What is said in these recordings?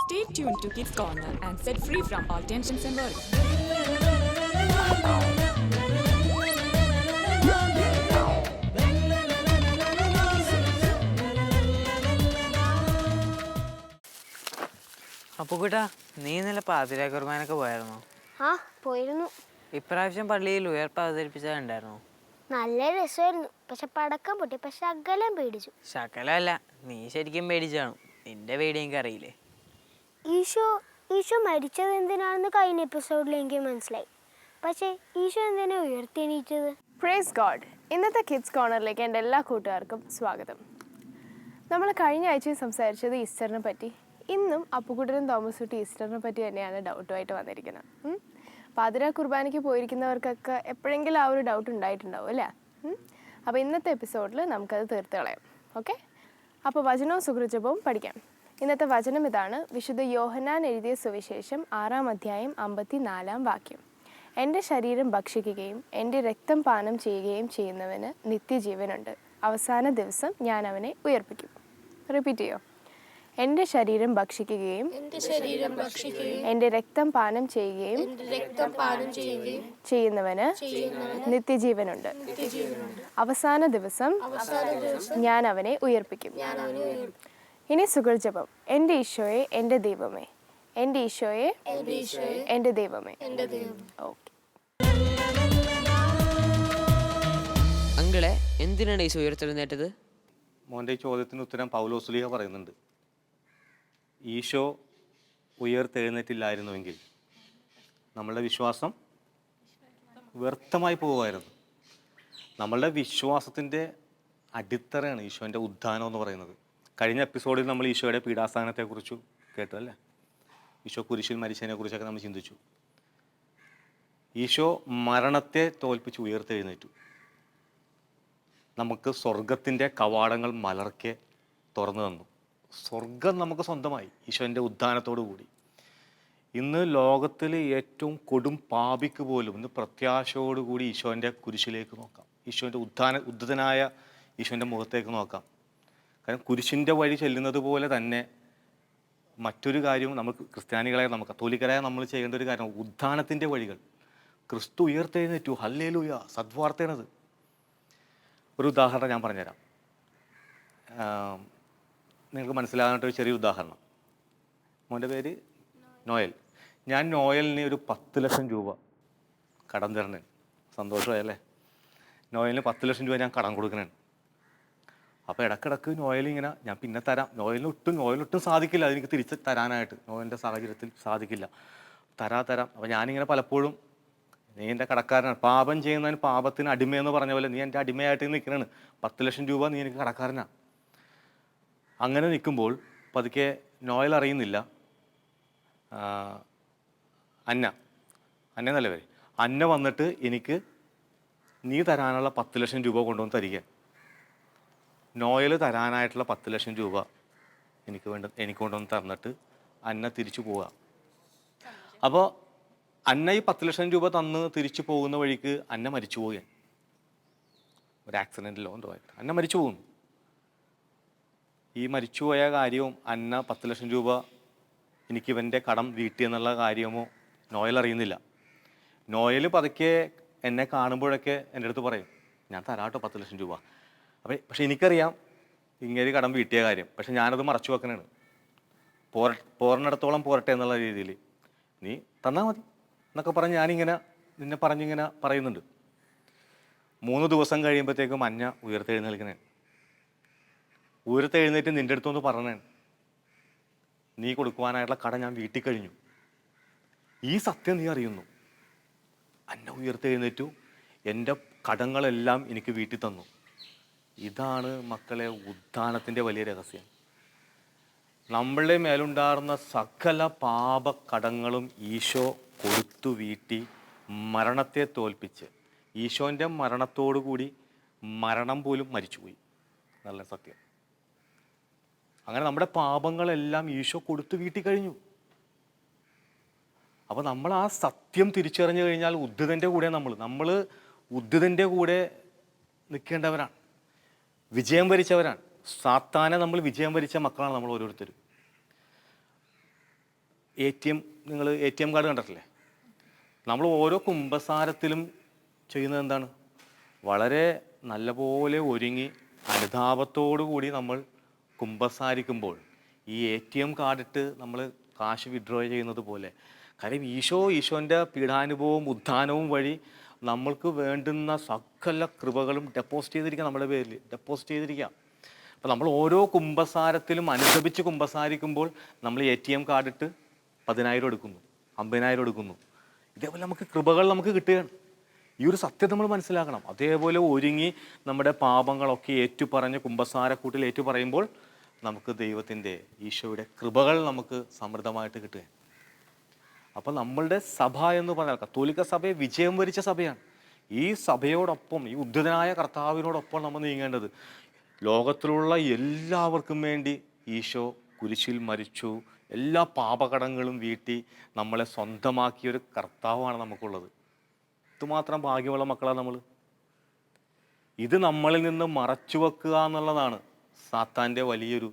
Stay tuned to Kids Corner and set free from all tensions and worries. അപ്പോൾ കൂട്ടാ നീ ഇന്നലെ പാതിരാ കുർബാനൊക്കെ പോയായിരുന്നോ? ആ പോയിരുന്നു. ഇപ്രാവശ്യം പള്ളിയിൽ ഉയർപ്പ് അവതരിപ്പിച്ചത് ഉണ്ടായിരുന്നോ? നല്ല രസമായിരുന്നു. പക്ഷെ പടക്കം പൊട്ടി. പക്ഷെ ശകലം പേടിച്ചു. ശകലമല്ല, നീ ശരിക്കും പേടിച്ചാണ്. നിന്റെ പേടി എനിക്ക് അറിയില്ലേ. ഈശോ മരിച്ചത് എന്തിനാണെന്ന് കഴിഞ്ഞ എപ്പിസോഡിൽ എനിക്ക് മനസ്സിലായി. പക്ഷേ ഈശോ എന്തിനാ ഉയർത്തെണീറ്റത്? Praise god. ഇന്നത്തെ കിഡ്സ് കോർണറിലേക്ക് എൻ്റെ എല്ലാ കൂട്ടുകാർക്കും സ്വാഗതം. നമ്മൾ കഴിഞ്ഞ ആഴ്ചയും സംസാരിച്ചത് ഈസ്റ്ററിനെ പറ്റി. ഇന്നും അപ്പുക്കുട്ടനും തോമസ് കുട്ടി ഈസ്റ്ററിനെ പറ്റി തന്നെയാണ് ഡൗട്ടുമായിട്ട് വന്നിരിക്കുന്നത്. പാതിരാ കുർബാനയ്ക്ക് പോയിരിക്കുന്നവർക്കൊക്കെ എപ്പോഴെങ്കിലും ആ ഒരു ഡൗട്ട് ഉണ്ടായിട്ടുണ്ടാവും അല്ലേ? അപ്പോൾ ഇന്നത്തെ എപ്പിസോഡിൽ നമുക്കത് തീർത്ത് കളയാം. ഓക്കെ, അപ്പോൾ വചനവും സുകൃജപവും പഠിക്കാം. ഇന്നത്തെ വചനം ഇതാണ്. വിശുദ്ധ യോഹന്നാൻ എഴുതിയ സുവിശേഷം 6-ാം അധ്യായം 54-ാം വാക്യം. എൻ്റെ ശരീരം ഭക്ഷിക്കുകയും എൻ്റെ രക്തം പാനം ചെയ്യുകയും ചെയ്യുന്നവന് നിത്യജീവനുണ്ട്. അവസാന ദിവസം ഞാൻ അവനെ ഉയർപ്പിക്കും. റിപ്പീറ്റ് ചെയ്യോ? എൻ്റെ ശരീരം ഭക്ഷിക്കുകയും എൻ്റെ രക്തം പാനം ചെയ്യുകയും ചെയ്യുന്നവന് നിത്യജീവനുണ്ട്. അവസാന ദിവസം ഞാൻ അവനെ ഉയർപ്പിക്കും. ഇനി സുകൃജപം. എൻ്റെ ഈശോയെ എൻ്റെ ദൈവമേ, എൻ്റെ ഈശോയെ എൻ്റെ ദൈവമേ. ഓക്കെ. അങ്കിളെ, എന്തിനാണ് ഈശോ ഉയർത്തെഴുന്നേറ്റത്? മോൻ്റെ ഈ ചോദ്യത്തിന് ഉത്തരം പൗലോസ്ലീഹ പറയുന്നുണ്ട്. ഈശോ ഉയർത്തെഴുന്നേറ്റില്ലായിരുന്നുവെങ്കിൽ നമ്മളുടെ വിശ്വാസം വ്യർത്ഥമായി പോകുമായിരുന്നു. നമ്മളുടെ വിശ്വാസത്തിൻ്റെ അടിത്തറയാണ് ഈശോൻ്റെ ഉത്ഥാനം എന്ന് പറയുന്നത്. കഴിഞ്ഞ എപ്പിസോഡിൽ നമ്മൾ ഈശോയുടെ പീഡാസഹനത്തെക്കുറിച്ച് കേട്ടു അല്ലേ? ഈശോ കുരിശിൽ മരിച്ചതിനെക്കുറിച്ചൊക്കെ നമ്മൾ ചിന്തിച്ചു. ഈശോ മരണത്തെ തോൽപ്പിച്ച് ഉയർത്തെഴുന്നേറ്റു. നമുക്ക് സ്വർഗത്തിൻ്റെ കവാടങ്ങൾ മലർക്കെ തുറന്നു തന്നു. സ്വർഗം നമുക്ക് സ്വന്തമായി ഈശോൻ്റെ ഉത്ഥാനത്തോടു കൂടി. ഇന്ന് ലോകത്തിൽ ഏറ്റവും കൊടും പാപിക്ക് പോലും ഇന്ന് പ്രത്യാശയോടുകൂടി ഈശോൻ്റെ കുരിശിലേക്ക് നോക്കാം. ഈശോൻ്റെ ഉദ്ധിതനായ ഈശോൻ്റെ മുഖത്തേക്ക് നോക്കാം. കാരണം കുരിശിൻ്റെ വഴി ചെല്ലുന്നത് പോലെ തന്നെ മറ്റൊരു കാര്യവും നമുക്ക് ക്രിസ്ത്യാനികളായ നമുക്ക് കത്തോലിക്കരായ നമ്മൾ ചെയ്യേണ്ട ഒരു കാര്യം ഉത്ഥാനത്തിൻ്റെ വഴികൾ. ക്രിസ്തു ഉയർത്തെഴുന്നേറ്റു, ഹല്ലേലൂയ, സദ്വാർത്തയാണത്. ഒരു ഉദാഹരണം ഞാൻ പറഞ്ഞുതരാം, നിങ്ങൾക്ക് മനസ്സിലാകാനായിട്ടൊരു ചെറിയ ഉദാഹരണം. മോൻ്റെ പേര് നോയൽ. ഞാൻ നോയലിന് ഒരു 10 ലക്ഷം രൂപ കടം തരണേ. സന്തോഷമായല്ലേ? നോയലിന് 10 ലക്ഷം രൂപ ഞാൻ കടം കൊടുക്കണേ. അപ്പോൾ ഇടക്കിടക്ക് നോയലിങ്ങനെ ഞാൻ പിന്നെ തരാം, നോയലൊട്ടും സാധിക്കില്ല അതെനിക്ക് തിരിച്ച് തരാനായിട്ട്. നോയലിൻ്റെ സാഹചര്യത്തിൽ സാധിക്കില്ല, തരാം. അപ്പോൾ ഞാനിങ്ങനെ പലപ്പോഴും നീ എൻ്റെ കടക്കാരനാണ്, പാപം ചെയ്യുന്നതിന് പാപത്തിന് അടിമയെന്ന് പറഞ്ഞ പോലെ നീ എൻ്റെ അടിമയായിട്ട് നിൽക്കണാണ്, 10 ലക്ഷം രൂപ നീ എനിക്ക് കടക്കാരനാണ്. അങ്ങനെ നിൽക്കുമ്പോൾ പതുക്കെ നോയൽ അറിയുന്നില്ല, അന്ന എന്നല്ലേ പേര്, അന്ന വന്നിട്ട് എനിക്ക് നീ തരാനുള്ള 10 ലക്ഷം രൂപ കൊണ്ടുവന്ന് തരിക. നോയൽ തരാനായിട്ടുള്ള 10 ലക്ഷം രൂപ എനിക്ക് കൊണ്ടുവന്ന് തന്നിട്ട് അന്ന തിരിച്ചു പോവുക. അപ്പോൾ അന്ന ഈ 10 ലക്ഷം രൂപ തന്ന് തിരിച്ചു പോകുന്ന വഴിക്ക് അന്ന മരിച്ചു പോവുകയാണ്. ഒരു ആക്സിഡൻറ്റിലോ എന്തോ ആയിട്ട് അന്ന മരിച്ചു പോകുന്നു. ഈ മരിച്ചുപോയ കാര്യവും അന്ന 10 ലക്ഷം രൂപ എനിക്കിവൻ്റെ കടം വീട്ടിയെന്നുള്ള കാര്യമോ നോയൽ അറിയുന്നില്ല. നോയൽ പതുക്കെ എന്നെ കാണുമ്പോഴൊക്കെ എൻ്റെ അടുത്ത് പറയും, ഞാൻ തരാട്ടോ 10 ലക്ഷം രൂപ. പക്ഷെ എനിക്കറിയാം ഇങ്ങനെ കടം വീട്ടിയ കാര്യം. പക്ഷെ ഞാനത് മറച്ചു വെക്കണാണ്. പോരണിടത്തോളം പോരട്ടെ എന്നുള്ള രീതിയിൽ നീ തന്നാൽ മതി എന്നൊക്കെ പറഞ്ഞ് ഞാനിങ്ങനെ നിന്നെ പറഞ്ഞിങ്ങനെ പറയുന്നുണ്ട്. 3 ദിവസം കഴിയുമ്പോഴത്തേക്കും അന്ന ഉയർത്തെഴുന്നേൽക്കണേ. ഉയർത്തെഴുന്നേറ്റ് നിൻ്റെ അടുത്തൊന്ന് പറഞ്ഞേ, നീ കൊടുക്കുവാനായിട്ടുള്ള കട ഞാൻ വീട്ടിൽ കഴിഞ്ഞു. ഈ സത്യം നീ അറിയുന്നു. അന്ന ഉയർത്തെഴുന്നേറ്റു, എൻ്റെ കടങ്ങളെല്ലാം എനിക്ക് വീട്ടിൽ തന്നു. ഇതാണ് മക്കളെ ഉത്ഥാനത്തിൻ്റെ വലിയ രഹസ്യം. നമ്മളുടെ മേലുണ്ടായിരുന്ന സകല പാപകടങ്ങളും ഈശോ കൊടുത്തു വീട്ടി മരണത്തെ തോൽപ്പിച്ച് ഈശോൻ്റെ മരണത്തോടു കൂടി മരണം പോലും മരിച്ചുപോയി. നല്ല സത്യം. അങ്ങനെ നമ്മുടെ പാപങ്ങളെല്ലാം ഈശോ കൊടുത്തു വീട്ടി കഴിഞ്ഞു. അപ്പോൾ നമ്മൾ ആ സത്യം തിരിച്ചറിഞ്ഞു കഴിഞ്ഞാൽ ഉദ്ധിതൻ്റെ കൂടെ നമ്മൾ ഉദ്ധിതൻ്റെ കൂടെ നിൽക്കേണ്ടവരാണ്, വിജയം വരിച്ചവരാണ്. സാത്താനെ നമ്മൾ വിജയം വരിച്ച മക്കളാണ് നമ്മൾ ഓരോരുത്തരും. നിങ്ങൾ ATM കാർഡ് കണ്ടിട്ടില്ലേ? നമ്മൾ ഓരോ കുമ്പസാരത്തിലും ചെയ്യുന്നത് എന്താണ്? വളരെ നല്ലപോലെ ഒരുങ്ങി അനുതാപത്തോടു കൂടി നമ്മൾ കുമ്പസാരിക്കുമ്പോൾ ഈ ATM കാർഡിട്ട് നമ്മൾ കാശ് വിഡ്രോ ചെയ്യുന്നത് പോലെ, കാര്യം ഈശോൻ്റെ പീഡാനുഭവവും ഉത്ഥാനവും വഴി നമ്മൾക്ക് വേണ്ടുന്ന സകല കൃപകളും ഡെപ്പോസിറ്റ് ചെയ്തിരിക്കുക, നമ്മുടെ പേരിൽ ഡെപ്പോസിറ്റ് ചെയ്തിരിക്കുക. അപ്പോൾ നമ്മൾ ഓരോ കുമ്പസാരത്തിലും അനുദപിച്ച് കുമ്പസാരിക്കുമ്പോൾ നമ്മൾ ATM കാർഡിട്ട് 10,000 എടുക്കുന്നു, 50,000 എടുക്കുന്നു. ഇതേപോലെ നമുക്ക് കൃപകൾ നമുക്ക് കിട്ടുകയാണ്. ഈ ഒരു സത്യം നമ്മൾ മനസ്സിലാക്കണം. അതേപോലെ ഒരുങ്ങി നമ്മുടെ പാപങ്ങളൊക്കെ ഏറ്റുപറഞ്ഞ് കുമ്പസാരക്കൂട്ടിൽ ഏറ്റുപറയുമ്പോൾ നമുക്ക് ദൈവത്തിൻ്റെ ഈശോയുടെ കൃപകൾ നമുക്ക് സമൃദ്ധമായിട്ട് കിട്ടുകയാണ്. അപ്പോൾ നമ്മളുടെ സഭ എന്ന് പറഞ്ഞാൽ കത്തോലിക്ക സഭയെ വിജയം വരിച്ച സഭയാണ്. ഈ സഭയോടൊപ്പം, ഈ ഉദ്ധിതനായ കർത്താവിനോടൊപ്പം നമ്മൾ നീങ്ങേണ്ടത്. ലോകത്തിലുള്ള എല്ലാവർക്കും വേണ്ടി ഈശോ കുരിശിൽ മരിച്ചു, എല്ലാ പാപകടങ്ങളും വീട്ടി നമ്മളെ സ്വന്തമാക്കിയൊരു കർത്താവാണ് നമുക്കുള്ളത്. ഇതുമാത്രം ഭാഗ്യമുള്ള മക്കളാണ് നമ്മൾ. ഇത് നമ്മളിൽ നിന്ന് മറച്ചു വെക്കുക എന്നുള്ളതാണ് സാത്താൻ്റെ വലിയൊരു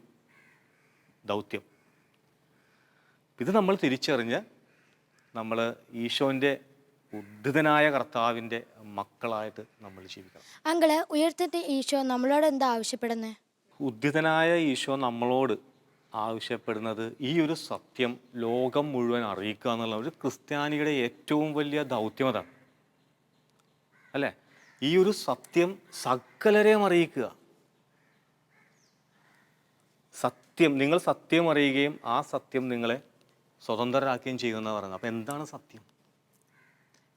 ദൗത്യം. ഇത് നമ്മൾ തിരിച്ചറിഞ്ഞ് നമ്മൾ ഈശോൻ്റെ ഉദ്ധിതനായ കർത്താവിൻ്റെ മക്കളായിട്ട് നമ്മൾ ജീവിക്കണം. അങ്കിള്, ഉയർത്തിട്ട് ഈശോ നമ്മളോട് എന്താ ആവശ്യപ്പെടുന്നത്? ഉദ്ധിതനായ ഈശോ നമ്മളോട് ആവശ്യപ്പെടുന്നത് ഈ ഒരു സത്യം ലോകം മുഴുവൻ അറിയിക്കുക എന്നുള്ള ഒരു ക്രിസ്ത്യാനിയുടെ ഏറ്റവും വലിയ ദൗത്യം അതാണ്, അല്ലേ? ഈ ഒരു സത്യം സകലരെയും അറിയിക്കുക. സത്യം, നിങ്ങൾ സത്യം അറിയുകയും ആ സത്യം നിങ്ങളെ സ്വതന്ത്രരാക്കുകയും ചെയ്യുമെന്നാണ് പറയുന്നത്. അപ്പം എന്താണ് സത്യം?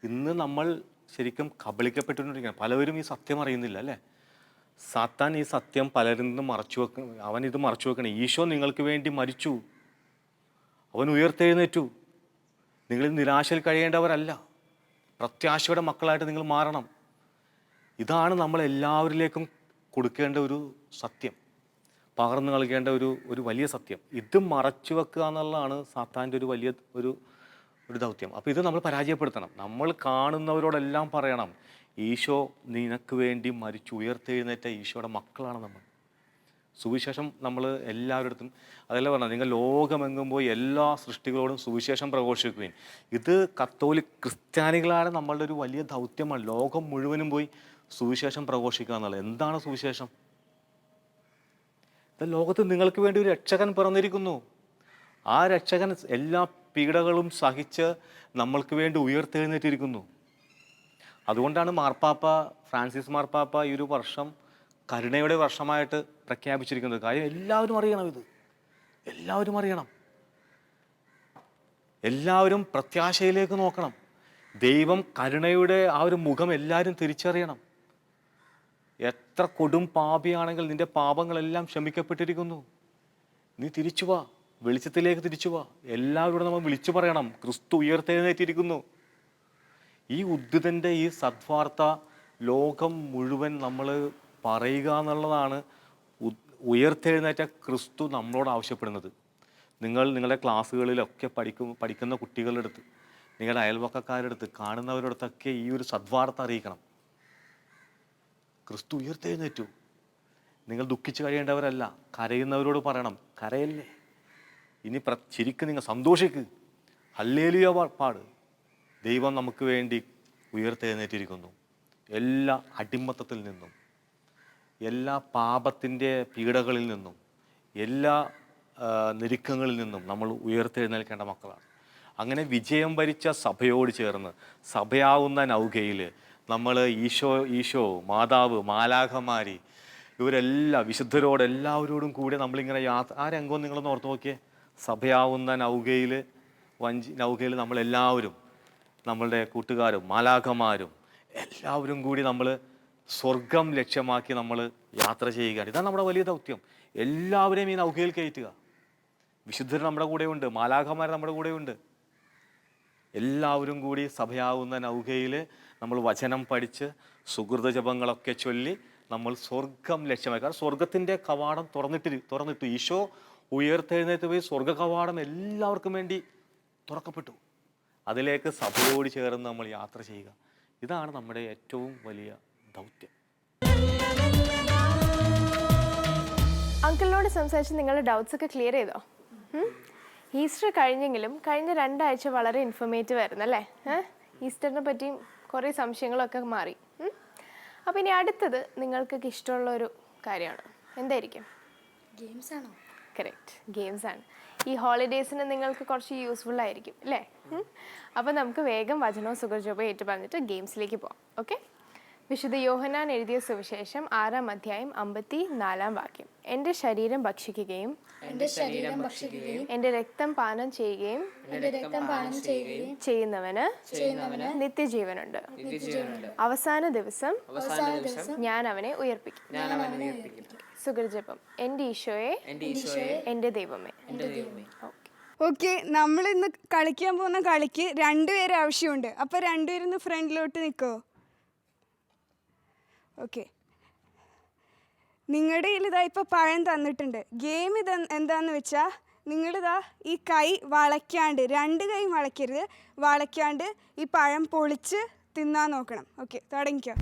ഇന്ന് നമ്മൾ ശരിക്കും കബളിക്കപ്പെട്ടുകൊണ്ടിരിക്കുകയാണ്. പലവരും ഈ സത്യം അറിയുന്നില്ല, അല്ലേ? സാത്താൻ ഈ സത്യം പലരിൽ നിന്നും അവനിത് മറച്ചു വെക്കണം. ഈശോ നിങ്ങൾക്ക് വേണ്ടി മരിച്ചു, അവൻ ഉയർത്തെഴുന്നേറ്റു. നിങ്ങൾ നിരാശയിൽ കഴിയേണ്ടവരല്ല, പ്രത്യാശയുടെ മക്കളായിട്ട് നിങ്ങൾ മാറണം. ഇതാണ് നമ്മൾ എല്ലാവരിലേക്കും കൊടുക്കേണ്ട ഒരു സത്യം, പകർന്നു നൽകേണ്ട ഒരു വലിയ സത്യം. ഇത് മറച്ചു വെക്കുക എന്നുള്ളതാണ് സാത്താൻ്റെ ഒരു വലിയ ഒരു ദൗത്യം. അപ്പോൾ ഇത് നമ്മൾ പരാജയപ്പെടുത്തണം. നമ്മൾ കാണുന്നവരോടെല്ലാം പറയണം, ഈശോ നിനക്ക് വേണ്ടി മരിച്ചു ഉയർത്തെഴുന്നേറ്റ ഈശോയുടെ മക്കളാണ് നമ്മൾ. സുവിശേഷം നമ്മൾ എല്ലാവരുടെ അതല്ല പറഞ്ഞാൽ, നിങ്ങൾ ലോകമെങ്ങും പോയി എല്ലാ സൃഷ്ടികളോടും സുവിശേഷം പ്രഘോഷിക്കുകയും. ഇത് കത്തോലിക് ക്രിസ്ത്യാനികളാണ് നമ്മളുടെ ഒരു വലിയ ദൗത്യമാണ്. ലോകം മുഴുവനും പോയി സുവിശേഷം പ്രഘോഷിക്കുക എന്നുള്ളത്. എന്താണ് സുവിശേഷം? ലോകത്ത് നിങ്ങൾക്ക് വേണ്ടി ഒരു രക്ഷകൻ പിറന്നിരിക്കുന്നു. ആ രക്ഷകൻ എല്ലാ പീഡകളും സഹിച്ച് നമ്മൾക്ക് വേണ്ടി ഉയർത്തെഴുന്നേറ്റിരിക്കുന്നു. അതുകൊണ്ടാണ് ഫ്രാൻസിസ് മാർപ്പാപ്പ ഈ ഒരു വർഷം കരുണയുടെ വർഷമായിട്ട് പ്രഖ്യാപിച്ചിരിക്കുന്നത്. കാര്യം എല്ലാവരും അറിയണം, ഇത് എല്ലാവരും അറിയണം. എല്ലാവരും പ്രത്യാശയിലേക്ക് നോക്കണം. ദൈവം കരുണയുടെ ആ ഒരു മുഖം എല്ലാവരും തിരിച്ചറിയണം. എത്ര കൊടും പാപിയാണെങ്കിൽ നിന്റെ പാപങ്ങളെല്ലാം ക്ഷമിക്കപ്പെട്ടിരിക്കുന്നു. നീ തിരിച്ചു വാ, വെളിച്ചത്തിലേക്ക് തിരിച്ചു വാ. എല്ലാവരോടും നമ്മൾ വിളിച്ചു പറയണം, ക്രിസ്തു ഉയർത്തെഴുന്നേറ്റിരിക്കുന്നു. ഈ ഉദ്ധിതൻ്റെ ഈ സദ്വാർത്ത ലോകം മുഴുവൻ നമ്മൾ പറയുക എന്നുള്ളതാണ് ഉയർത്തെഴുന്നേറ്റ ക്രിസ്തു നമ്മളോട് ആവശ്യപ്പെടുന്നത്. നിങ്ങളുടെ ക്ലാസ്സുകളിലൊക്കെ പഠിക്കുന്ന കുട്ടികളുടെ അടുത്ത്, നിങ്ങളുടെ അയൽവക്കക്കാരുടെ അടുത്ത്, കാണുന്നവരുടെ ഈ ഒരു സദ്വാർത്ത അറിയിക്കണം. ക്രിസ്തു ഉയർത്തെഴുന്നേറ്റു. നിങ്ങൾ ദുഃഖിച്ച് കഴിയേണ്ടവരല്ല. കരയുന്നവരോട് പറയണം, കരയല്ലേ, ഇനി ചിരിക്ക്, നിങ്ങൾ സന്തോഷിക്ക്, ഹല്ലേലൂയ പാട്. ദൈവം നമുക്ക് വേണ്ടി ഉയർത്തെഴുന്നേറ്റിരിക്കുന്നു. എല്ലാ അടിമത്തത്തിൽ നിന്നും, എല്ലാ പാപത്തിൻ്റെ പീഡകളിൽ നിന്നും, എല്ലാ ഞെരുക്കങ്ങളിൽ നിന്നും നമ്മൾ ഉയർത്തെഴുന്നേൽക്കേണ്ട മക്കളാണ്. അങ്ങനെ വിജയം വരിച്ച സഭയോട് ചേർന്ന് സഭയാവുന്ന നൗകയിൽ നമ്മൾ ഈശോ മാതാവ്, മാലാഖമാരി, ഇവരെല്ലാം വിശുദ്ധരോടെല്ലാവരോടും കൂടി നമ്മളിങ്ങനെ ആ രംഗം നിങ്ങളൊന്ന് ഓർത്ത് നോക്കിയേ. സഭയാവുന്ന നൗകയിൽ നമ്മളെല്ലാവരും, നമ്മളുടെ കൂട്ടുകാരും മാലാഖമാരും എല്ലാവരും കൂടി നമ്മൾ സ്വർഗം ലക്ഷ്യമാക്കി നമ്മൾ യാത്ര ചെയ്യുകയാണ്. ഇതാണ് നമ്മുടെ വലിയ ദൗത്യം. എല്ലാവരെയും ഈ നൗകയിൽ കയറ്റുക. വിശുദ്ധർ നമ്മുടെ കൂടെയുണ്ട്, മാലാഖമാർ നമ്മുടെ കൂടെയുണ്ട്. എല്ലാവരും കൂടി സഭയാവുന്ന നൗകയിൽ നമ്മൾ വചനം പഠിച്ച് സുഹൃത ജപങ്ങളൊക്കെ ചൊല്ലി നമ്മൾ സ്വർഗം ലക്ഷ്യമായി. കാരണം സ്വർഗത്തിൻ്റെ കവാടം തുറന്നിട്ടു. ഈശോ ഉയർത്തെഴുന്നേറ്റ് പോയി സ്വർഗ കവാടം എല്ലാവർക്കും വേണ്ടി തുറക്കപ്പെട്ടു. അതിലേക്ക് സഭയോട് ചേർന്ന് നമ്മൾ യാത്ര ചെയ്യുക. ഇതാണ് നമ്മുടെ ഏറ്റവും വലിയ ദൗത്യം. അങ്കിളിനോട് സംസാരിച്ച് നിങ്ങളുടെ ഡൗട്ട്സ് ഒക്കെ ക്ലിയർ ചെയ്തോ? ഈസ്റ്റർ കഴിഞ്ഞെങ്കിലും കഴിഞ്ഞ 2 ആഴ്ച വളരെ ഇൻഫോർമേറ്റീവ് ആയിരുന്നു അല്ലേ? ഈസ്റ്ററിനെ പറ്റിയും കുറേ സംശയങ്ങളൊക്കെ മാറി. അപ്പോൾ ഇനി അടുത്തത് നിങ്ങൾക്കൊക്കെ ഇഷ്ടമുള്ളൊരു കാര്യമാണ്. എന്തായിരിക്കും? ഗെയിംസ് ആണോ? കറക്റ്റ്, ഗെയിംസ് ആണ്. ഈ ഹോളിഡേയ്സിന് നിങ്ങൾക്ക് കുറച്ച് യൂസ്ഫുൾ ആയിരിക്കും അല്ലേ? അപ്പോൾ നമുക്ക് വേഗം വചനവും സുഗർജോബയും ഏറ്റു പറഞ്ഞിട്ട് ഗെയിംസിലേക്ക് പോകാം. ഓക്കെ. വിശുദ്ധ യോഹന്നാൻ എഴുതിയ സുവിശേഷം 6-ാം അധ്യായം 54-ാം വാക്യം. എൻ്റെ ശരീരം ഭക്ഷിക്കുകയും എൻ്റെ രക്തം പാനം ചെയ്യുകയും ചെയ്യുന്നവന് നിത്യജീവനുണ്ട്. അവസാന ദിവസം ഞാൻ അവനെ ഉയർപ്പിക്കും. സുഗർജപം. എൻ്റെ ഈശോയെ, എൻ്റെ ദൈവമേ. ഓക്കെ, നമ്മൾ ഇന്ന് കളിക്കാൻ പോകുന്ന കളിക്ക് 2 പേര് ആവശ്യമുണ്ട്. അപ്പോൾ 2 പേരൊന്ന് ഫ്രണ്ടിലോട്ട് നിൽക്കുമോ? ഓക്കെ, നിങ്ങളുടെ കയ്യിൽ ഇതാ ഇപ്പോൾ പഴം തന്നിട്ടുണ്ട്. ഗെയിം എന്താണെന്ന് വെച്ചാൽ നിങ്ങളിതാ ഈ കൈ വളയ്ക്കാണ്ട്, 2 കൈ വളയ്ക്കരുത്, വളയ്ക്കാണ്ട് ഈ പഴം പൊളിച്ച് തിന്നാൻ നോക്കണം. ഓക്കെ, തുടങ്ങിക്കോ.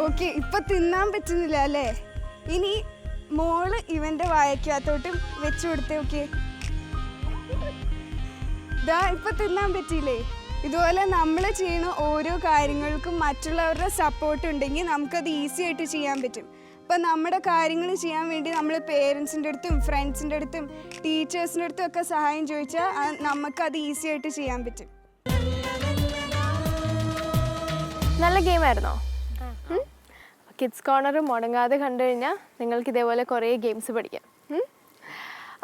ഓക്കെ, ഇപ്പം തിന്നാൻ പറ്റുന്നില്ല അല്ലേ? ഇനി മോള് ഇവൻ്റെ വായക്കകത്തോട്ടും വെച്ചു കൊടുത്തേ. ഓക്കെ, ഇതാ ഇപ്പം തിന്നാൻ പറ്റിയില്ലേ? ഇതുപോലെ നമ്മൾ ചെയ്യുന്ന ഓരോ കാര്യങ്ങൾക്കും മറ്റുള്ളവരുടെ സപ്പോർട്ട് ഉണ്ടെങ്കിൽ നമുക്കത് ഈസി ആയിട്ട് ചെയ്യാൻ പറ്റും. ഇപ്പം നമ്മുടെ കാര്യങ്ങൾ ചെയ്യാൻ വേണ്ടി നമ്മൾ പേരൻസിൻ്റെ അടുത്തും ഫ്രണ്ട്സിൻ്റെ അടുത്തും ടീച്ചേഴ്സിൻ്റെ അടുത്തും ഒക്കെ സഹായം ചോദിച്ചാൽ നമുക്കത് ഈസി ആയിട്ട് ചെയ്യാൻ പറ്റും. നല്ല ഗെയിമായിരുന്നോ? കിഡ്സ് കോർണർ മുടങ്ങാതെ കണ്ടു കഴിഞ്ഞാൽ നിങ്ങൾക്ക് ഇതേപോലെ കുറേ ഗെയിംസ് പഠിക്കാം.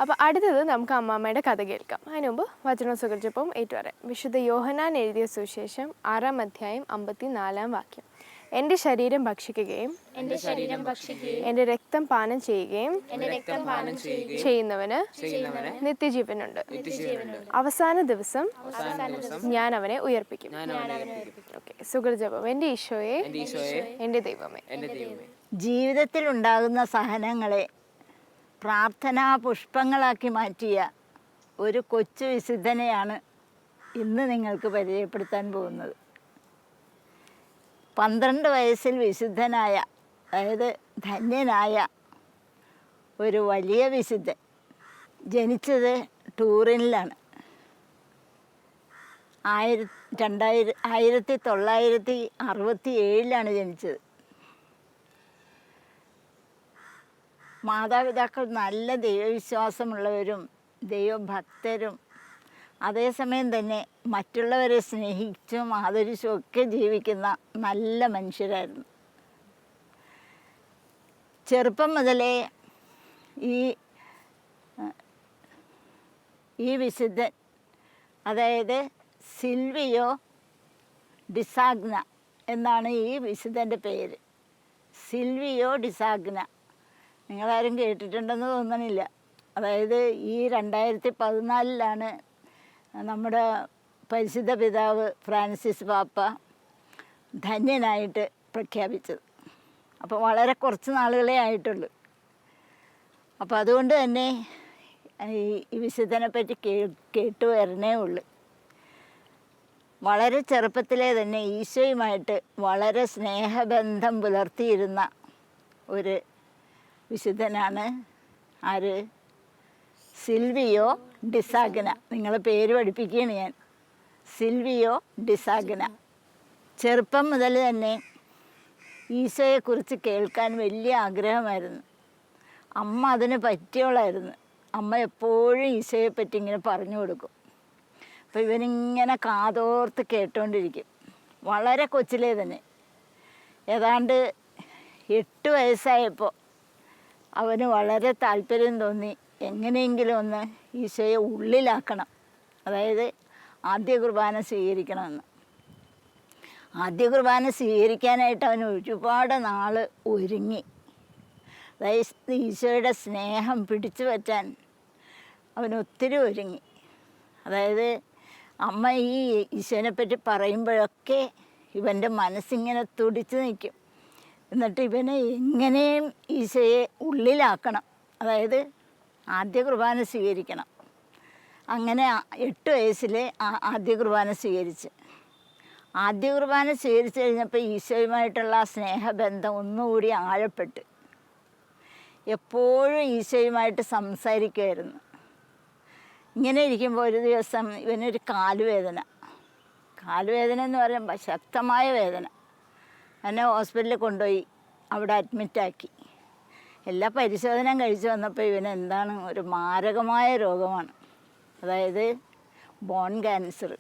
അപ്പോൾ അടുത്തത് നമുക്ക് അമ്മാമ്മയുടെ കഥ കേൾക്കാം. അതിന് മുമ്പ് വചനം സുഗർജപം ഏറ്റുപറയാം. വിശുദ്ധ യോഹന്നാൻ എഴുതിയ സുവിശേഷം 6-ാം അധ്യായം 54-ാം വാക്യം. എൻ്റെ ശരീരം ഭക്ഷിക്കുകയും എൻ്റെ രക്തം പാനം ചെയ്യുകയും ചെയ്യുന്നവന് നിത്യജീവനുണ്ട്. അവസാന ദിവസം ഞാൻ അവനെ ഉയർപ്പിക്കും. ഓക്കെ, സുഗർജപം. എൻ്റെ ഈശോയെ, എൻ്റെ ദൈവമേ. ജീവിതത്തിൽ ഉണ്ടാകുന്ന സഹനങ്ങളെ പ്രാർത്ഥനാ പുഷ്പങ്ങളാക്കി മാറ്റിയ ഒരു കൊച്ചു വിശുദ്ധനെയാണ് ഇന്ന് നിങ്ങൾക്ക് പരിചയപ്പെടുത്താൻ പോകുന്നത്. 12 വയസ്സിൽ വിശുദ്ധനായ, അതായത് ധന്യനായ ഒരു വലിയ വിശുദ്ധൻ. ജനിച്ചത് ടൂറിനിലാണ്. 1967 ജനിച്ചത്. മാതാപിതാക്കൾ നല്ല ദൈവവിശ്വാസമുള്ളവരും ദൈവഭക്തരും അതേസമയം തന്നെ മറ്റുള്ളവരെ സ്നേഹിച്ചും ആദരിച്ചും ഒക്കെ ജീവിക്കുന്ന നല്ല മനുഷ്യരായിരുന്നു. ചെറുപ്പം മുതലേ ഈ വിശുദ്ധൻ, അതായത് സിൽവിയോ ഡിസാഗ്ന എന്നാണ് ഈ വിശുദ്ധൻ്റെ പേര്. സിൽവിയോ ഡിസാഗ്ന. നിങ്ങളാരും കേട്ടിട്ടുണ്ടെന്ന് തോന്നണില്ല. അതായത് ഈ 2014 നമ്മുടെ പരിശുദ്ധ പിതാവ് ഫ്രാൻസിസ് പാപ്പ ധന്യനായിട്ട് പ്രഖ്യാപിച്ചത്. അപ്പോൾ വളരെ കുറച്ച് നാളുകളേ ആയിട്ടുള്ളൂ. അപ്പോൾ അതുകൊണ്ട് തന്നെ ഈ വിശുദ്ധനെ പറ്റി കേട്ടു വരണേ ഉള്ളൂ. വളരെ ചെറുപ്പത്തിലെ തന്നെ ഈശോയുമായിട്ട് വളരെ സ്നേഹബന്ധം പുലർത്തിയിരുന്ന ഒരു വിശുദ്ധനാണ് ആര്? സിൽവിയോ ഡിസാഗ്ന. നിങ്ങളെ പേര് പഠിപ്പിക്കുകയാണ് ഞാൻ. സിൽവിയോ ഡിസാഗ്ന. ചെറുപ്പം മുതൽ തന്നെ ഈശോയെക്കുറിച്ച് കേൾക്കാൻ വലിയ ആഗ്രഹമായിരുന്നു. അമ്മ അതിന് പറ്റിയവളായിരുന്നു. അമ്മ എപ്പോഴും ഈശോയെപ്പറ്റി ഇങ്ങനെ പറഞ്ഞു കൊടുക്കും. അപ്പോൾ ഇവനിങ്ങനെ കാതോർത്ത് കേട്ടുകൊണ്ടിരിക്കും. വളരെ കൊച്ചിലേ തന്നെ. ഏതാണ്ട് 8 വയസ്സായപ്പോൾ അവന് വളരെ താല്പര്യം തോന്നി എങ്ങനെയെങ്കിലും ഒന്ന് ഈശോയെ ഉള്ളിലാക്കണം. അതായത് ആദ്യ കുർബാന സ്വീകരിക്കണമെന്ന്. ആദ്യ കുർബാന സ്വീകരിക്കാനായിട്ട് അവന് ഒരുപാട് നാൾ ഒരുങ്ങി. അതായത് ഈശോയുടെ സ്നേഹം പിടിച്ചു പറ്റാൻ അവനൊത്തിരി ഒരുങ്ങി. അതായത് അമ്മ ഈ ഈശോനെ പറ്റി പറയുമ്പോഴൊക്കെ ഇവൻ്റെ മനസ്സിങ്ങനെ തുടിച്ചു നിൽക്കും. എന്നിട്ട് ഇവനെ എങ്ങനെയും ഈശോയെ ഉള്ളിലാക്കണം, അതായത് ആദ്യ കുർബാന സ്വീകരിക്കണം. അങ്ങനെ 8 വയസ്സിൽ ആദ്യ കുർബാന സ്വീകരിച്ച്. ആദ്യ കുർബാന സ്വീകരിച്ച് കഴിഞ്ഞപ്പോൾ ഈശോയുമായിട്ടുള്ള ആ സ്നേഹബന്ധം ഒന്നുകൂടി ആഴപ്പെട്ട്. എപ്പോഴും ഈശോയുമായിട്ട് സംസാരിക്കുമായിരുന്നു. ഇങ്ങനെ ഇരിക്കുമ്പോൾ ഒരു ദിവസം ഇവനൊരു കാലുവേദന എന്ന് പറയുമ്പോൾ ശക്തമായ വേദന. എന്നെ ഹോസ്പിറ്റലിൽ കൊണ്ടുപോയി, അവിടെ അഡ്മിറ്റാക്കി. എല്ലാ പരിശോധനയും കഴിച്ച് വന്നപ്പോൾ ഇവന് എന്താണ്, ഒരു മാരകമായ രോഗമാണ്. അതായത് ബോൺ ക്യാൻസർ.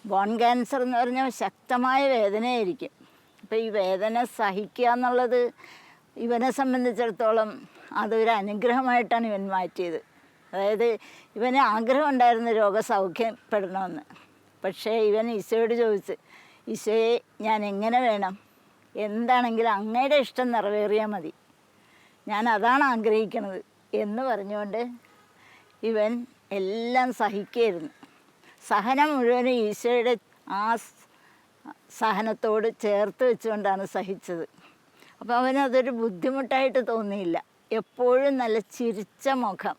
ബോൺ ക്യാൻസർ എന്ന് പറഞ്ഞാൽ ശക്തമായ വേദനയായിരിക്കും. അപ്പോൾ ഈ വേദന സഹിക്കുക എന്നുള്ളത് ഇവനെ സംബന്ധിച്ചിടത്തോളം അതൊരു അനുഗ്രഹമായിട്ടാണ് ഇവൻ മാറ്റിയത്. അതായത് ഇവന് ആഗ്രഹം ഉണ്ടായിരുന്നു രോഗസൗഖ്യപ്പെടണമെന്ന്. പക്ഷേ ഇവൻ ഈശോയോട് ചോദിച്ച്, ഈശോയെ ഞാൻ എങ്ങനെ വേണം, എന്താണെങ്കിലും അങ്ങയുടെ ഇഷ്ടം നിറവേറിയാൽ മതി, ഞാൻ അതാണ് ആഗ്രഹിക്കുന്നത് എന്ന് പറഞ്ഞുകൊണ്ട് ഇവൻ എല്ലാം സഹിക്കുകയായിരുന്നു. സഹനം മുഴുവനും ഈശോയുടെ ആ സഹനത്തോട് ചേർത്ത് വെച്ചുകൊണ്ടാണ് സഹിച്ചത്. അപ്പോൾ അവനതൊരു ബുദ്ധിമുട്ടായിട്ട് തോന്നിയില്ല. എപ്പോഴും നല്ല ചിരിച്ച മുഖം.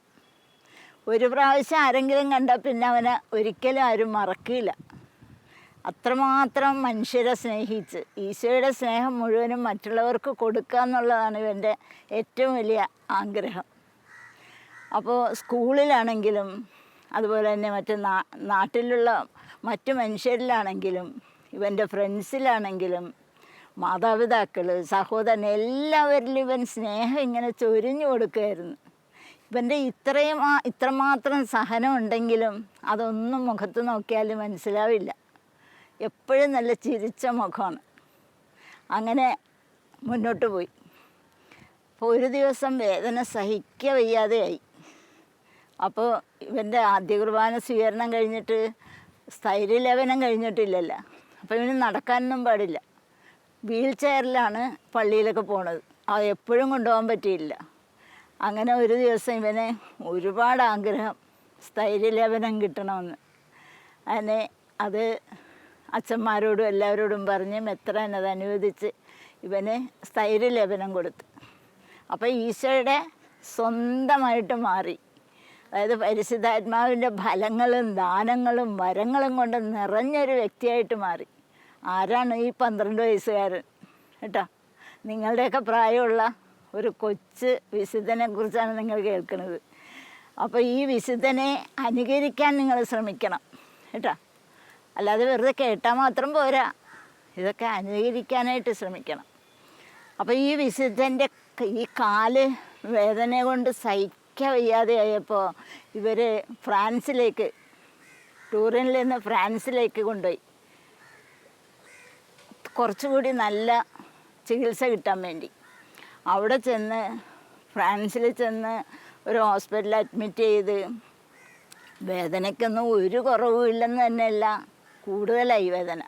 ഒരു പ്രാവശ്യം ആരെങ്കിലും കണ്ടാൽ പിന്നെ അവനെ ഒരിക്കലും ആരും മറക്കില്ല. അത്രമാത്രം മനുഷ്യരെ സ്നേഹിച്ച് ഈശോയുടെ സ്നേഹം മുഴുവനും മറ്റുള്ളവർക്ക് കൊടുക്കുക എന്നുള്ളതാണ് ഇവൻ്റെ ഏറ്റവും വലിയ ആഗ്രഹം. അപ്പോൾ സ്കൂളിലാണെങ്കിലും അതുപോലെ തന്നെ നാട്ടിലുള്ള മറ്റു മനുഷ്യരിലാണെങ്കിലും ഇവൻ്റെ ഫ്രണ്ട്സിലാണെങ്കിലും മാതാപിതാക്കൾ, സഹോദരൻ, എല്ലാവരിലും ഇവൻ സ്നേഹം ഇങ്ങനെ ചൊരിഞ്ഞു കൊടുക്കുമായിരുന്നു. ഇവൻ്റെ ഇത്രമാത്രം സഹനം ഉണ്ടെങ്കിലും അതൊന്നും മുഖത്ത് നോക്കിയാലും മനസ്സിലാവില്ല. എപ്പോഴും നല്ല ചിരിച്ച മുഖമാണ്. അങ്ങനെ മുന്നോട്ട് പോയി. അപ്പോൾ ഒരു ദിവസം വേദന സഹിക്കുക വയ്യാതെയായി. അപ്പോൾ ഇവൻ്റെ ആദ്യ കുർബാന സ്വീകരണം കഴിഞ്ഞിട്ട് സ്ഥൈര്യലേപനം കഴിഞ്ഞിട്ടില്ലല്ലോ. അപ്പോൾ ഇവന് നടക്കാനൊന്നും പാടില്ല. വീൽ ചെയറിലാണ് പള്ളിയിലൊക്കെ പോണത്. അത് എപ്പോഴും കൊണ്ടുപോകാൻ പറ്റിയില്ല. അങ്ങനെ ഒരു ദിവസം ഇവന് ഒരുപാട് ആഗ്രഹം സ്ഥൈര്യലേപനം കിട്ടണമെന്ന്. അങ്ങനെ അത് അച്ഛന്മാരോടും എല്ലാവരോടും പറഞ്ഞ് മെത്രാൻ അത് അനുവദിച്ച് ഇവന് സ്ഥൈര്യലേപനം കൊടുത്തു. അപ്പോൾ ഈശോയുടെ സ്വന്തമായിട്ട് മാറി. അതായത് പരിശുദ്ധാത്മാവിൻ്റെ ഫലങ്ങളും ദാനങ്ങളും വരങ്ങളും കൊണ്ട് നിറഞ്ഞൊരു വ്യക്തിയായിട്ട് മാറി. ആരാണ് ഈ 12 വയസ്സുകാരൻ കേട്ടോ? നിങ്ങളുടെയൊക്കെ പ്രായമുള്ള ഒരു കൊച്ചു വിശുദ്ധനെ കുറിച്ചാണ് നിങ്ങൾ കേൾക്കുന്നത്. അപ്പോൾ ഈ വിശുദ്ധനെ അനുകരിക്കാൻ നിങ്ങൾ ശ്രമിക്കണം കേട്ടോ. അല്ലാതെ വെറുതെ കേട്ടാൽ മാത്രം പോരാ, ഇതൊക്കെ അനുകരിക്കാനായിട്ട് ശ്രമിക്കണം. അപ്പോൾ ഈ വിശുദ്ധൻ്റെ ഈ കാല് വേദന കൊണ്ട് സഹിക്കാൻ വയ്യാതെയായപ്പോൾ ഇവർ ഫ്രാൻസിലേക്ക്, ടൂറിനിൽ നിന്ന് ഫ്രാൻസിലേക്ക് കൊണ്ടുപോയി കുറച്ചുകൂടി നല്ല ചികിത്സ കിട്ടാൻ വേണ്ടി. അവിടെ ചെന്ന് ഫ്രാൻസിൽ ചെന്ന് ഒരു ഹോസ്പിറ്റലിൽ അഡ്മിറ്റ് ചെയ്ത് വേദനയ്ക്കൊന്നും ഒരു കുറവുമില്ലെന്ന് തന്നെയല്ല, കൂടുതലായി വേദന.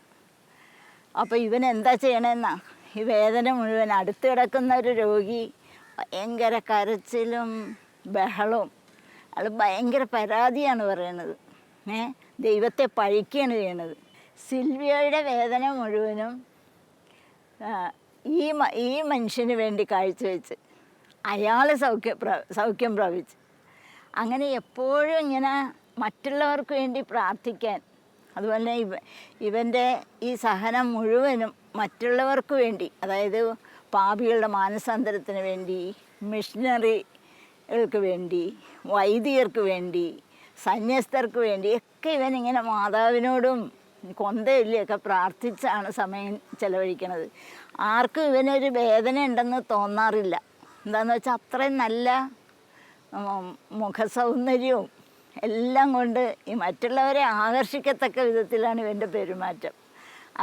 അപ്പോൾ ഇവൻ എന്താ ചെയ്യണമെന്നാ, ഈ വേദന മുഴുവൻ അടുത്ത് കിടക്കുന്ന ഒരു രോഗി ഭയങ്കര കരച്ചിലും ബഹളവും, അയാൾ ഭയങ്കര പരാതിയാണ് പറയണത്. ദൈവത്തെ പഴിക്കുകയാണ് ചെയ്യണത്. സിൽവിയയുടെ വേദന മുഴുവനും ഈ മനുഷ്യന് വേണ്ടി കാഴ്ചവെച്ച് അയാൾ സൗഖ്യം പ്രാപിച്ച്. അങ്ങനെ എപ്പോഴും ഇങ്ങനെ മറ്റുള്ളവർക്ക് വേണ്ടി പ്രാർത്ഥിക്കാൻ, അതുപോലെ ഇവൻ്റെ ഈ സഹനം മുഴുവനും മറ്റുള്ളവർക്ക് വേണ്ടി, അതായത് പാപികളുടെ മാനസാന്തരത്തിന് വേണ്ടി, മിഷണറികൾക്ക് വേണ്ടി, വൈദികർക്ക് വേണ്ടി, സന്യസ്തർക്ക് വേണ്ടി ഒക്കെ ഇവനിങ്ങനെ മാതാവിനോടും കൊന്തയില്ലൊക്കെ പ്രാർത്ഥിച്ചാണ് സമയം ചെലവഴിക്കുന്നത്. ആർക്കും ഇവനൊരു വേദന ഉണ്ടെന്ന് തോന്നാറില്ല. എന്താണെന്ന് വെച്ചാൽ അത്രയും നല്ല മുഖസൗന്ദര്യവും എല്ലാം കൊണ്ട് ഈ മറ്റുള്ളവരെ ആകർഷിക്കത്തക്ക വിധത്തിലാണ് ഇവൻ്റെ പെരുമാറ്റം.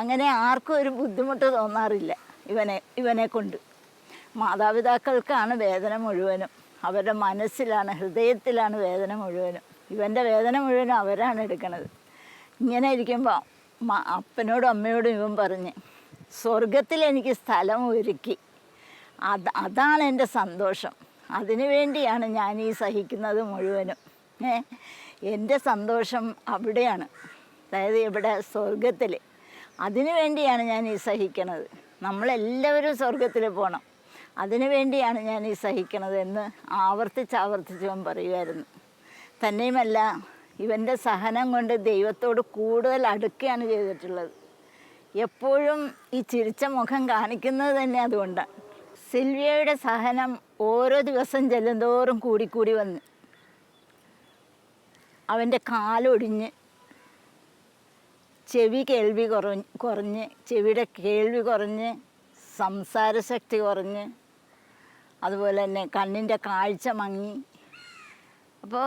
അങ്ങനെ ആർക്കും ഒരു ബുദ്ധിമുട്ട് തോന്നാറില്ല ഇവനെ കൊണ്ട്. മാതാപിതാക്കൾക്കാണ് വേദന മുഴുവനും, അവരുടെ മനസ്സിലാണ്, ഹൃദയത്തിലാണ് വേദന മുഴുവനും. ഇവൻ്റെ വേദന മുഴുവനും അവരാണ് എടുക്കുന്നത്. ഇങ്ങനെ ഇരിക്കുമ്പോൾ അപ്പനോടും അമ്മയോടും ഇവൻ പറഞ്ഞ്, സ്വർഗത്തിൽ എനിക്ക് സ്ഥലം ഒരുക്കി, അതാണ് എൻ്റെ സന്തോഷം, അതിനു വേണ്ടിയാണ് ഞാൻ ഈ സഹിക്കുന്നത് മുഴുവനും. എൻ്റെ സന്തോഷം അവിടെയാണ്, അതായത് ഇവിടെ സ്വർഗത്തിൽ, അതിനു വേണ്ടിയാണ് ഞാൻ ഈ സഹിക്കണത്. നമ്മളെല്ലാവരും സ്വർഗത്തിൽ പോകണം. അതിനു വേണ്ടിയാണ് ഞാൻ ഈ സഹിക്കണത് എന്ന് ആവർത്തിച്ച് അവൻ പറയുമായിരുന്നു. തന്നെയുമല്ല, ഇവൻ്റെ സഹനം കൊണ്ട് ദൈവത്തോട് കൂടുതൽ അടുക്കുകയാണ് ചെയ്തിട്ടുള്ളത്. എപ്പോഴും ഈ ചിരിച്ച മുഖം കാണിക്കുന്നത് തന്നെ അതുകൊണ്ടാണ്. സിൽവിയയുടെ സഹനം ഓരോ ദിവസം ചെല്ലുന്തോറും കൂടിക്കൂടി വന്ന് അവൻ്റെ കാലൊടിഞ്ഞ് ചെവിയുടെ കേൾവി കുറഞ്ഞ് സംസാരശക്തി കുറഞ്ഞ് അതുപോലെ തന്നെ കണ്ണിൻ്റെ കാഴ്ച മങ്ങി. അപ്പോൾ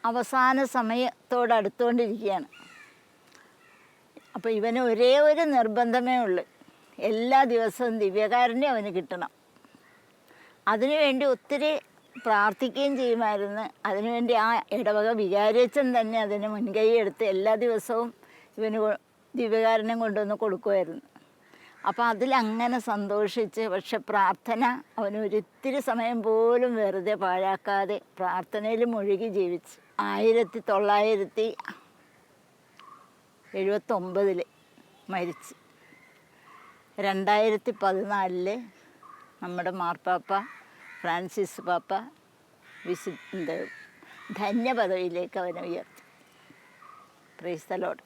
അവസാന സമയത്തോടടുത്തുകൊണ്ടിരിക്കുകയാണ്. അപ്പോൾ ഇവന് ഒരേ ഒരു നിർബന്ധമേ ഉള്ളൂ, എല്ലാ ദിവസവും ദിവ്യകാരുണ്യം അവന് കിട്ടണം. അതിനുവേണ്ടി ഒത്തിരി പ്രാർത്ഥിക്കുകയും ചെയ്യുമായിരുന്നു. അതിനുവേണ്ടി ആ ഇടവക വികാരിയച്ഛൻ തന്നെ അതിന് മുൻകൈ എടുത്ത് എല്ലാ ദിവസവും ഇവന് ദിവ്യകാരുണ്യം കൊണ്ടുവന്ന് കൊടുക്കുമായിരുന്നു. അപ്പോൾ അതിലങ്ങനെ സന്തോഷിച്ച്, പക്ഷെ പ്രാർത്ഥന അവനൊരിത്തിരി സമയം പോലും വെറുതെ പാഴാക്കാതെ പ്രാർത്ഥനയിൽ മുഴുകി ജീവിച്ച് 1979 മരിച്ച് 2014 നമ്മുടെ മാർപ്പാപ്പ ഫ്രാൻസിസ് പാപ്പ ധന്യപദവിയിലേക്ക് അവനെ ഉയർത്തി. Praise the Lord.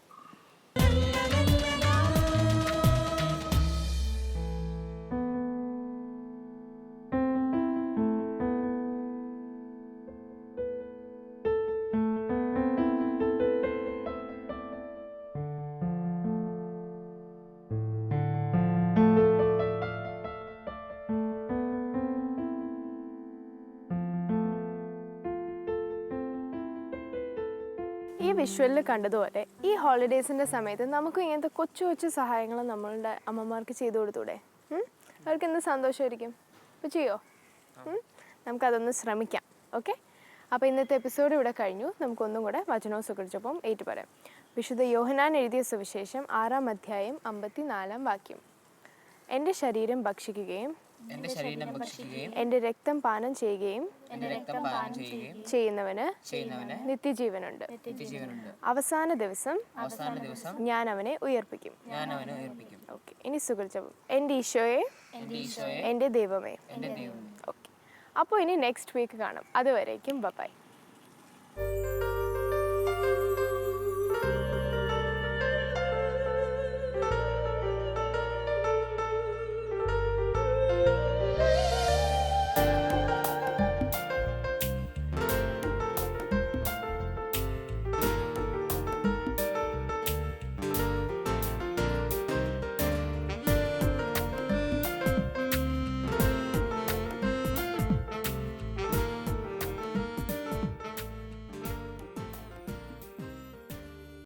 ഈ വിഷ്വലിൽ കണ്ടതുപോലെ ഈ ഹോളിഡേയ്സിൻ്റെ സമയത്ത് നമുക്ക് ഇങ്ങനത്തെ കൊച്ചു കൊച്ചു സഹായങ്ങൾ നമ്മളുടെ അമ്മമാർക്ക് ചെയ്തു കൊടുത്തൂടെ? അവർക്ക് എന്ത് സന്തോഷമായിരിക്കും. അപ്പോൾ ചെയ്യോ? നമുക്കതൊന്ന് ശ്രമിക്കാം. ഓക്കെ, അപ്പോൾ ഇന്നത്തെ എപ്പിസോഡ് ഇവിടെ കഴിഞ്ഞു. നമുക്കൊന്നും കൂടെ വചനവും സുഖിച്ചപ്പം ഏറ്റുപറയാം. വിശുദ്ധ യോഹന്നാൻ എഴുതിയ സുവിശേഷം 6-ാം അധ്യായം 54-ാം വാക്യം. എൻ്റെ ശരീരം ഭക്ഷിക്കുകയും എൻ്റെ രക്തം പാനം ചെയ്യുകയും ചെയ്യുന്നവന് നിത്യജീവനുണ്ട്. അവസാന ദിവസം ഞാൻ അവനെ ഉയർപ്പിക്കും. ഓക്കെ, ഇനി സുഖിച്ചപ്പം എൻ്റെ ഈശോയെ, എൻ്റെ ദൈവമേ. ഓക്കെ, അപ്പോൾ ഇനി നെക്സ്റ്റ് വീക്ക് കാണാം. അതുവരേക്കും ബൈ.